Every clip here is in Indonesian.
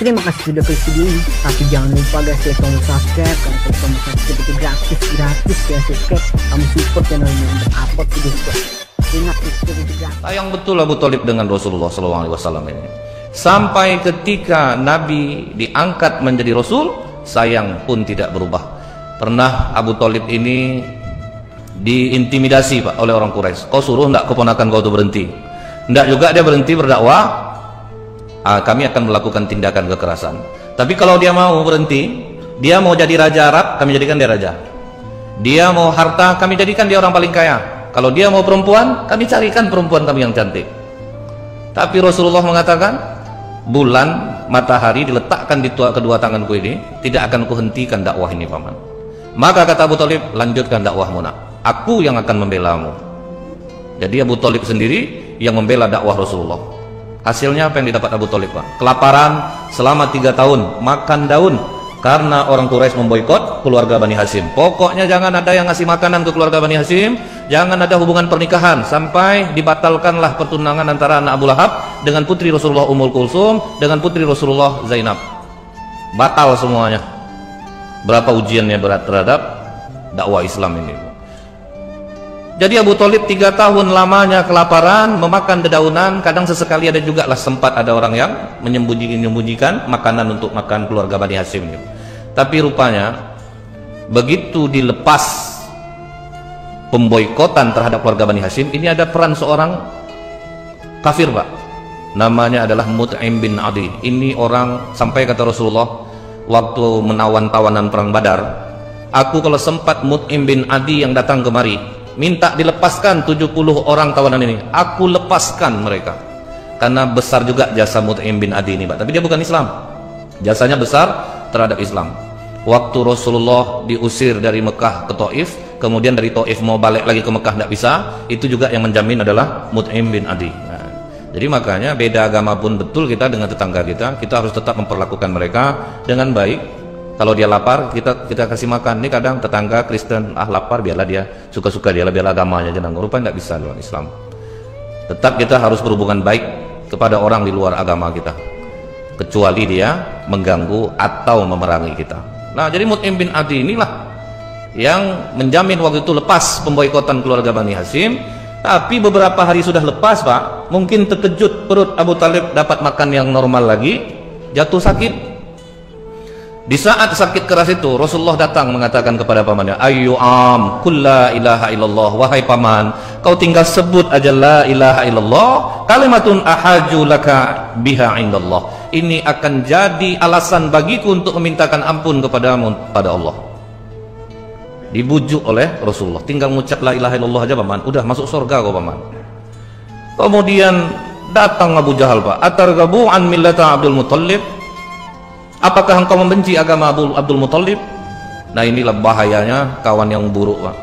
Terima kasih sudah klik video ini. Tapi jangan lupa guys, klik tombol subscribe. Karena klik tombol subscribe itu gratis ya. Subscribe, kamu support channel ini untuk upload video guys. Ingat, subscribe itu gratis. Sayang betul Abu Thalib dengan Rasulullah SAW ini. Sampai ketika Nabi diangkat menjadi Rasul, sayang pun tidak berubah. Pernah Abu Thalib ini diintimidasi Pak oleh orang Quraisy. Kau suruh enggak keponakan kau itu berhenti? Enggak juga dia berhenti berdakwah. Kami akan melakukan tindakan kekerasan. Tapi kalau dia mau berhenti, dia mau jadi raja Arab, kami jadikan dia raja. Dia mau harta, kami jadikan dia orang paling kaya. Kalau dia mau perempuan, kami carikan perempuan kami yang cantik. Tapi Rasulullah mengatakan, bulan, matahari diletakkan di kedua tanganku ini, tidak akan kuhentikan dakwah ini paman. Maka kata Abu Thalib, lanjutkan dakwahmu nak, aku yang akan membelamu. Jadi Abu Thalib sendiri yang membela dakwah Rasulullah. Hasilnya apa yang didapat Abu Thalib Pak? Kelaparan selama 3 tahun, makan daun, karena orang Quraisy memboikot keluarga Bani Hashim. Pokoknya jangan ada yang ngasih makanan ke keluarga Bani Hashim, jangan ada hubungan pernikahan, sampai dibatalkanlah pertunangan antara anak Abu Lahab dengan putri Rasulullah Ummul Kulsum dengan putri Rasulullah Zainab. Batal semuanya. Berapa ujiannya berat terhadap dakwah Islam ini. Jadi Abu Thalib 3 tahun lamanya kelaparan, memakan dedaunan, kadang sesekali ada juga lah sempat ada orang yang menyembunyikan makanan untuk makan keluarga Bani Hashim ini. Tapi rupanya begitu dilepas pemboikotan terhadap keluarga Bani Hashim, ini ada peran seorang kafir Pak. Namanya adalah Mut'im bin Adi. Ini orang, sampai kata Rasulullah waktu menawan tawanan perang Badar, aku kalau sempat Mut'im bin Adi yang datang kemari minta dilepaskan 70 orang tawanan ini, aku lepaskan mereka, karena besar juga jasa Mut'im bin Adi ini Pak. Tapi dia bukan Islam, jasanya besar terhadap Islam. Waktu Rasulullah diusir dari Mekah ke Taif, kemudian dari Taif mau balik lagi ke Mekah tidak bisa, itu juga yang menjamin adalah Mut'im bin Adi. Nah, jadi makanya beda agama pun betul kita dengan tetangga kita harus tetap memperlakukan mereka dengan baik. Kalau dia lapar, kita kasih makan. Ini kadang tetangga Kristen, lapar, biarlah dia suka-suka, dia biarlah agamanya jangan. Rupanya tidak bisa dalam Islam. Tetap kita harus berhubungan baik kepada orang di luar agama kita, kecuali dia mengganggu atau memerangi kita. Nah, jadi Mut'im bin Adi inilah yang menjamin waktu itu lepas pemboikotan keluarga Bani Hashim. Tapi beberapa hari sudah lepas Pak, mungkin terkejut perut Abu Thalib dapat makan yang normal lagi, jatuh sakit. Di saat sakit keras itu Rasulullah datang mengatakan kepada pamannya, Ayyu am kul la ilaha illallah, wahai paman, kau tinggal sebut aja la ilaha illallah, kalimatun ahaju laka biha indallah. Ini akan jadi alasan bagiku untuk memintakan ampun kepadamu pada Allah. Dibujuk oleh Rasulullah, tinggal mengucap la ilaha illallah aja paman, udah masuk surga kau paman. Kemudian datang Abu Jahal Pak, atargabu an millata Abdul Muthalib, apakah engkau membenci agama Abdul Muthalib? Nah, inilah bahayanya kawan yang buruk Pak.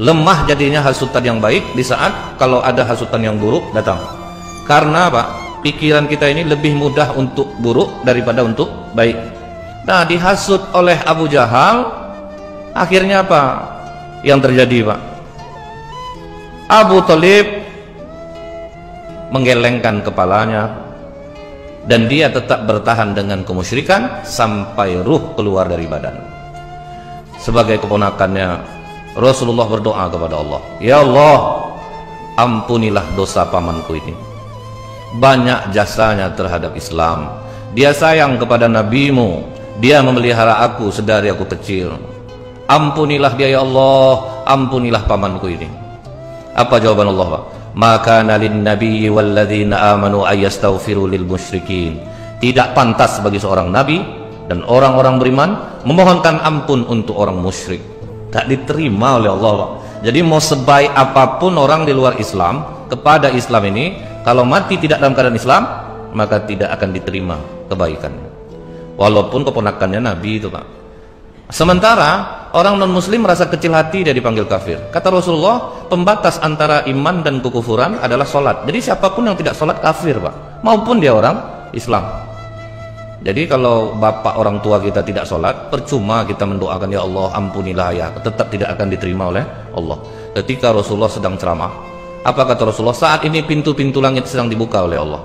Lemah jadinya hasutan yang baik di saat kalau ada hasutan yang buruk datang. Karena Pak, pikiran kita ini lebih mudah untuk buruk daripada untuk baik. Nah, dihasut oleh Abu Jahal, akhirnya apa yang terjadi Pak? Abu Thalib menggelengkan kepalanya, dan dia tetap bertahan dengan kemusyrikan sampai ruh keluar dari badan. Sebagai keponakannya, Rasulullah berdoa kepada Allah, Ya Allah, ampunilah dosa pamanku ini. Banyak jasanya terhadap Islam. Dia sayang kepada nabimu. Dia memelihara aku sedari aku kecil. Ampunilah dia ya Allah, ampunilah pamanku ini. Apa jawaban Allah Pak? Maka nalin nabi walladzina amanu ayastaghfiru lil musyrikin. Tidak pantas bagi seorang nabi dan orang-orang beriman memohonkan ampun untuk orang musyrik. Tak diterima oleh Allah Pak. Jadi mau sebaik apapun orang di luar Islam kepada Islam ini, kalau mati tidak dalam keadaan Islam, maka tidak akan diterima kebaikannya, walaupun keponakannya nabi itu Pak. Sementara orang non-muslim merasa kecil hati dia dipanggil kafir. Kata Rasulullah, pembatas antara iman dan kekufuran adalah sholat. Jadi siapapun yang tidak sholat kafir Pak, maupun dia orang Islam. Jadi kalau bapak orang tua kita tidak sholat, percuma kita mendoakan ya Allah ampunilah ya, tetap tidak akan diterima oleh Allah. Ketika Rasulullah sedang ceramah, apa kata Rasulullah? Saat ini pintu-pintu langit sedang dibuka oleh Allah.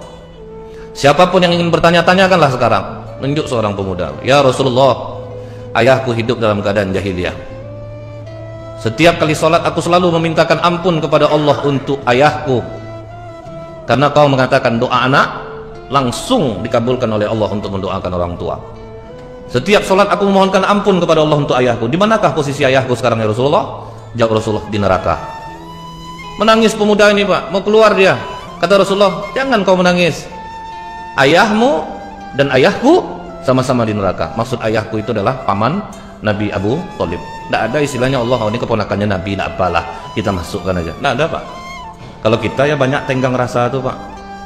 Siapapun yang ingin bertanya, tanyakanlah sekarang. Menunjuk seorang pemuda, ya Rasulullah, ayahku hidup dalam keadaan jahiliyah. Setiap kali sholat aku selalu memintakan ampun kepada Allah untuk ayahku, karena kau mengatakan doa anak langsung dikabulkan oleh Allah untuk mendoakan orang tua. Setiap sholat aku memohonkan ampun kepada Allah untuk ayahku. Di manakah posisi ayahku sekarang ya Rasulullah? Jawab Rasulullah, di neraka. Menangis pemuda ini Pak, mau keluar dia. Kata Rasulullah, jangan kau menangis. Ayahmu dan ayahku sama-sama di neraka. Maksud ayahku itu adalah paman Nabi Abu Thalib. Tidak ada istilahnya Allah, oh ini keponakannya Nabi, tidak apalah, kita masukkan aja. Tidak ada Pak. Kalau kita ya banyak tenggang rasa tuh Pak.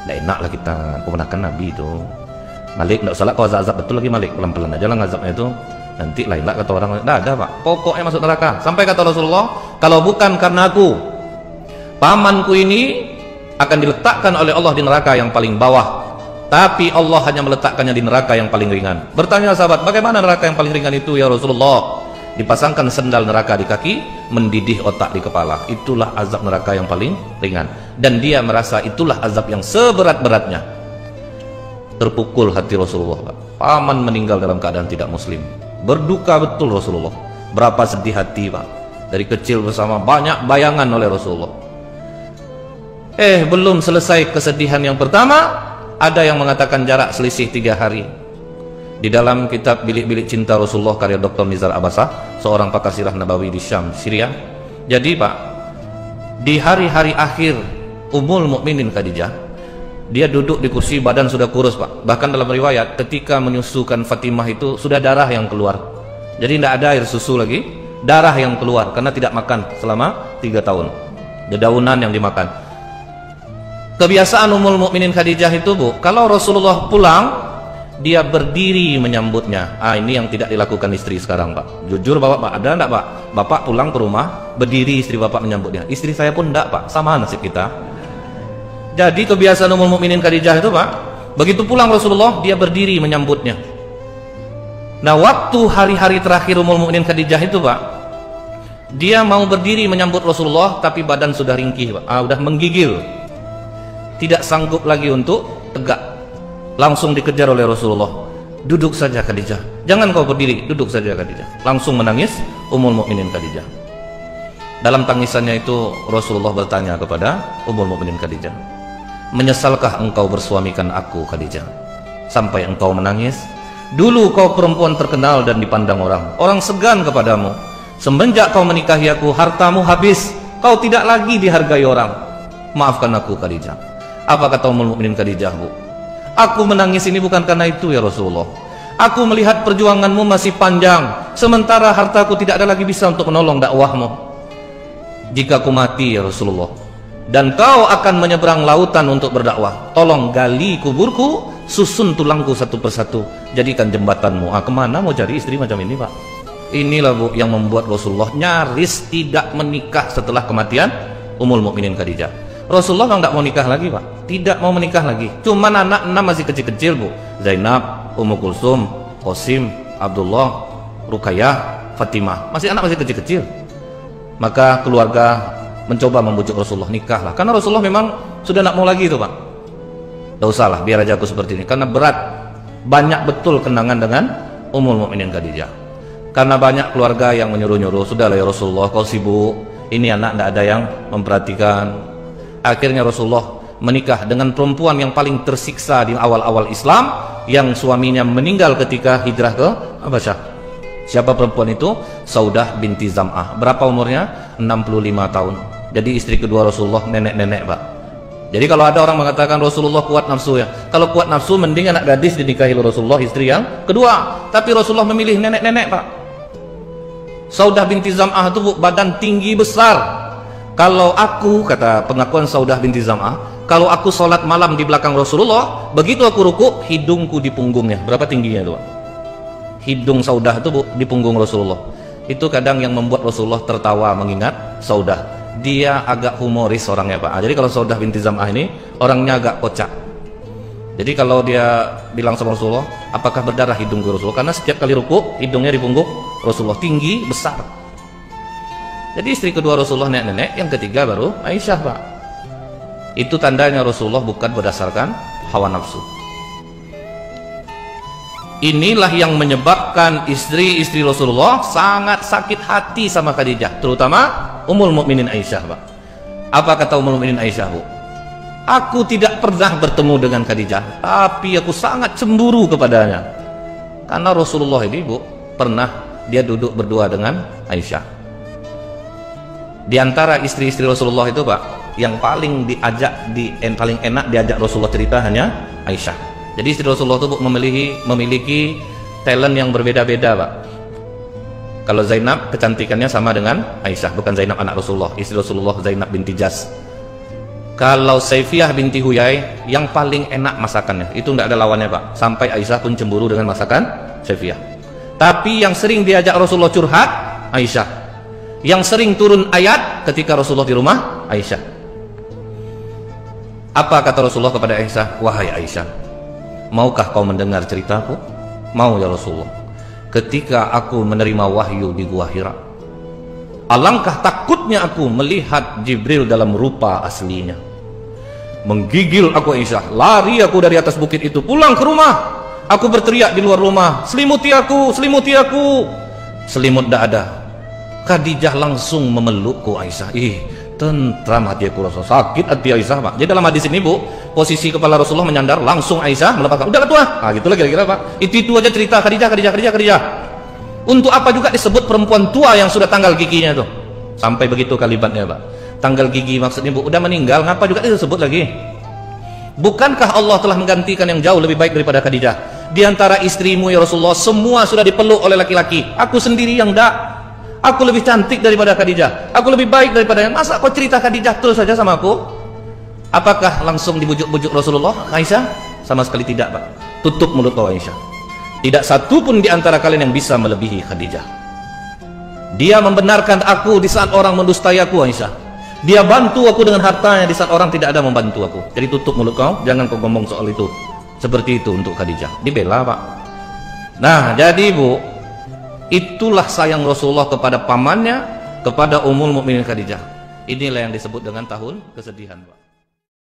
Tidak enak lah kita, keponakan Nabi itu. Malik, tidak usah lah kau azab betul lagi Malik, pelan-pelan aja lah ngazabnya itu. Nanti lain lah kata orang. Tidak ada Pak, pokoknya masuk neraka. Sampai kata Rasulullah, kalau bukan karena aku, pamanku ini akan diletakkan oleh Allah di neraka yang paling bawah. Tapi Allah hanya meletakkannya di neraka yang paling ringan. Bertanya sahabat, bagaimana neraka yang paling ringan itu ya Rasulullah? Dipasangkan sendal neraka di kaki, mendidih otak di kepala. Itulah azab neraka yang paling ringan. Dan dia merasa itulah azab yang seberat-beratnya. Terpukul hati Rasulullah. Paman meninggal dalam keadaan tidak muslim. Berduka betul Rasulullah. Berapa sedih hati Pak. Dari kecil bersama banyak bayangan oleh Rasulullah. Belum selesai kesedihan yang pertama, ada yang mengatakan jarak selisih 3 hari. Di dalam kitab Bilik-bilik Cinta Rasulullah karya Dr. Nizar Abbasah, seorang pakar sirah Nabawi di Syam, Syria. Jadi Pak, di hari-hari akhir Ummul Mukminin Khadijah, dia duduk di kursi, badan sudah kurus Pak. Bahkan dalam riwayat ketika menyusukan Fatimah itu sudah darah yang keluar. Jadi tidak ada air susu lagi, darah yang keluar karena tidak makan selama 3 tahun. Dedaunan yang dimakan. Kebiasaan Ummul Mukminin Khadijah itu Bu, kalau Rasulullah pulang, dia berdiri menyambutnya. Ini yang tidak dilakukan istri sekarang Pak. Jujur Bapak, ada enggak Pak? Bapak pulang ke rumah, berdiri istri Bapak menyambutnya. Istri saya pun enggak Pak, sama nasib kita. Jadi kebiasaan Ummul Mukminin Khadijah itu Pak, begitu pulang Rasulullah, dia berdiri menyambutnya. Nah waktu hari-hari terakhir Ummul Mukminin Khadijah itu Pak, dia mau berdiri menyambut Rasulullah, tapi badan sudah ringkih Pak, udah menggigil. Tidak sanggup lagi untuk tegak, langsung dikejar oleh Rasulullah. Duduk saja Khadijah, jangan kau berdiri, duduk saja Khadijah. Langsung menangis Ummul Mukminin Khadijah. Dalam tangisannya itu Rasulullah bertanya kepada Ummul Mukminin Khadijah, menyesalkah engkau bersuamikan aku Khadijah sampai engkau menangis? Dulu kau perempuan terkenal dan dipandang orang segan kepadamu. Semenjak kau menikahi aku, hartamu habis, kau tidak lagi dihargai orang. Maafkan aku Khadijah. Apa kata Ummul Mukminin Khadijah Bu? Aku menangis ini bukan karena itu ya Rasulullah. Aku melihat perjuanganmu masih panjang, sementara hartaku tidak ada lagi bisa untuk menolong dakwahmu. Jika aku mati ya Rasulullah, dan kau akan menyeberang lautan untuk berdakwah, tolong gali kuburku, susun tulangku satu persatu, jadikan jembatanmu. Kemana mau cari istri macam ini Pak? Inilah Bu yang membuat Rasulullah nyaris tidak menikah setelah kematian Ummul Mukminin Khadijah. Rasulullah memang tidak mau nikah lagi Pak, tidak mau menikah lagi. Cuman anak 6 masih kecil-kecil Bu, Zainab, Ummu Kulsum, Qasim, Abdullah, Ruqayyah, Fatimah, masih kecil-kecil. Maka keluarga mencoba membujuk Rasulullah, nikahlah. Karena Rasulullah memang sudah tidak mau lagi itu Pak. Tidak usahlah, biar aja aku seperti ini. Karena berat, banyak betul kenangan dengan Ummul Mukminin Khadijah. Karena banyak keluarga yang menyuruh-nyuruh, sudahlah ya Rasulullah, kau sibuk, ini anak tidak ada yang memperhatikan. Akhirnya Rasulullah menikah dengan perempuan yang paling tersiksa di awal-awal Islam, yang suaminya meninggal ketika hijrah ke Habasyah. Siapa perempuan itu? Saudah binti Zam'ah. Berapa umurnya? 65 tahun. Jadi istri kedua Rasulullah, nenek-nenek Pak. Jadi kalau ada orang mengatakan Rasulullah kuat nafsu ya, kalau kuat nafsu mending anak gadis dinikahi Rasulullah, istri yang kedua. Tapi Rasulullah memilih nenek-nenek Pak. Saudah binti Zam'ah itu Bu, badan tinggi besar. Kalau aku, kata pengakuan Saudah binti Zam'ah, kalau aku sholat malam di belakang Rasulullah, begitu aku rukuk, hidungku di punggungnya. Berapa tingginya itu Pak? Hidung Saudah itu Bu, di punggung Rasulullah. Itu kadang yang membuat Rasulullah tertawa mengingat Saudah. Dia agak humoris orangnya Pak. Jadi kalau Saudah binti Zam'ah ini orangnya agak kocak. Jadi kalau dia bilang sama Rasulullah, apakah berdarah hidungku Rasulullah? Karena setiap kali rukuk, hidungnya di punggung Rasulullah, tinggi, besar. Jadi istri kedua Rasulullah nenek-nenek, yang ketiga baru Aisyah Pak. Itu tandanya Rasulullah bukan berdasarkan hawa nafsu. Inilah yang menyebabkan istri-istri Rasulullah sangat sakit hati sama Khadijah, terutama Ummul Mukminin Aisyah, Pak. Apa kata Ummul Mukminin Aisyah, Bu? Aku tidak pernah bertemu dengan Khadijah, tapi aku sangat cemburu kepadanya. Karena Rasulullah ini, Bu, pernah dia duduk berdua dengan Aisyah. Di antara istri-istri Rasulullah itu, Pak, yang paling paling enak diajak Rasulullah cerita hanya Aisyah. Jadi istri Rasulullah itu memiliki talent yang berbeda-beda, Pak. Kalau Zainab kecantikannya sama dengan Aisyah, bukan Zainab anak Rasulullah, istri Rasulullah Zainab binti Jas. Kalau Saifiyah binti Huyai yang paling enak masakannya, itu tidak ada lawannya, Pak. Sampai Aisyah pun cemburu dengan masakan Saifiyah. Tapi yang sering diajak Rasulullah curhat Aisyah. Yang sering turun ayat ketika Rasulullah di rumah Aisyah. Apa kata Rasulullah kepada Aisyah? Wahai Aisyah, maukah kau mendengar ceritaku? Mau ya Rasulullah. Ketika aku menerima wahyu di Gua Hira, alangkah takutnya aku melihat Jibril dalam rupa aslinya. Menggigil aku Aisyah, lari aku dari atas bukit itu, pulang ke rumah. Aku berteriak di luar rumah, selimuti aku, selimuti aku. Selimut tidak ada. Khadijah langsung memelukku Aisyah. Tentram hati aku, Rasul. Sakit hati Aisyah, Pak. Jadi dalam hadis ini, Bu, posisi kepala Rasulullah menyandar, langsung Aisyah melepaskan. Udah tua. Nah, gitulah kira-kira, Pak. Itu aja cerita Khadijah. Untuk apa juga disebut perempuan tua yang sudah tanggal giginya tuh? Sampai begitu kalimatnya, Pak. Tanggal gigi maksudnya, Bu, udah meninggal, ngapa juga disebut lagi? Bukankah Allah telah menggantikan yang jauh lebih baik daripada Khadijah? Di antara istrimu ya Rasulullah, semua sudah dipeluk oleh laki-laki. Aku sendiri yang enggak. Aku lebih cantik daripada Khadijah. Aku lebih baik daripada yang. Masa kau cerita Khadijah terus saja sama aku? Apakah langsung dibujuk-bujuk Rasulullah Aisyah? Sama sekali tidak, Pak. Tutup mulut kau Aisyah. Tidak satu pun di antara kalian yang bisa melebihi Khadijah. Dia membenarkan aku di saat orang mendustai aku Aisyah. Dia bantu aku dengan hartanya di saat orang tidak ada membantu aku. Jadi tutup mulut kau, jangan kau ngomong soal itu. Seperti itu untuk Khadijah. Dibela, Pak. Nah, jadi Bu, itulah sayang Rasulullah kepada pamannya, kepada Ummul Mukminin Khadijah. Inilah yang disebut dengan tahun kesedihan, Pak.